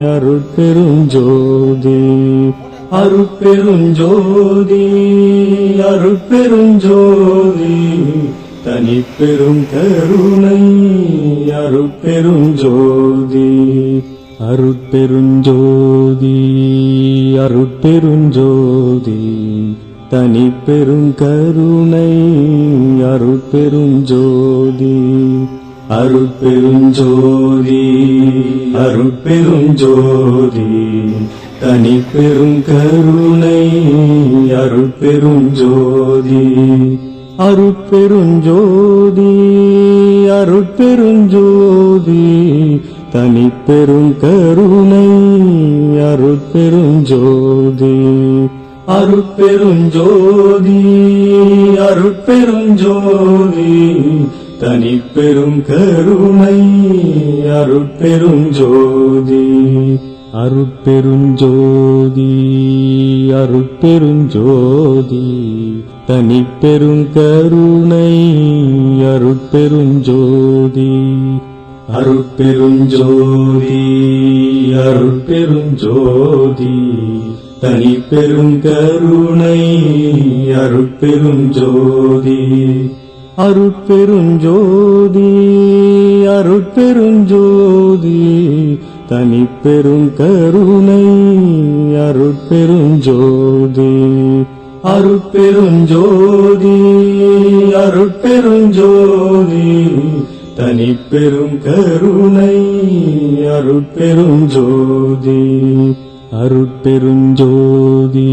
அருட்பெருஞ்சோதி அருட்பெருஞ்சோதி அருட்பெருஞ்சோதி தனிப்பெரும் கருணை அருட்பெருஞ்சோதி அருட்பெருஞ்சோதி அருட்பெருஞ்சோதி தனிப்பெரும் கருணை அருட்பெருஞ்சோதி அருட்பெருஞ்சோதி அருட்பெருஞ்சோதி தனிப்பெரும் கருணை அருட்பெருஞ்சோதி அருட்பெருஞ்சோதி அருட்பெருஞ்சோதி தனிப்பெரும் கருணை அருட்பெருஞ்சோதி அருட்பெருஞ்சோதி அருட்பெருஞ்சோதி தனிப்பெரும் கருணை அருட்பெருஞ்சோதி அருட்பெருஞ்சோதி அருட்பெருஞ்சோதி தனிப்பெரும் கருணை அருட்பெருஞ்சோதி அருட்பெருஞ்சோதி அருட்பெருஞ்சோதி தனிப்பெரும் கருணை அருட்பெருஞ்சோதி அருட்பெருஞ்சோதி அருட்பெருஞ்சோதி தனிப்பெரும் கருணை அருட்பெருஞ்சோதி அருட்பெருஞ்சோதி அருட்பெருஞ்சோதி தனிப்பெரும் கருணை அருட்பெருஞ்சோதி அருட்பெருஞ்சோதி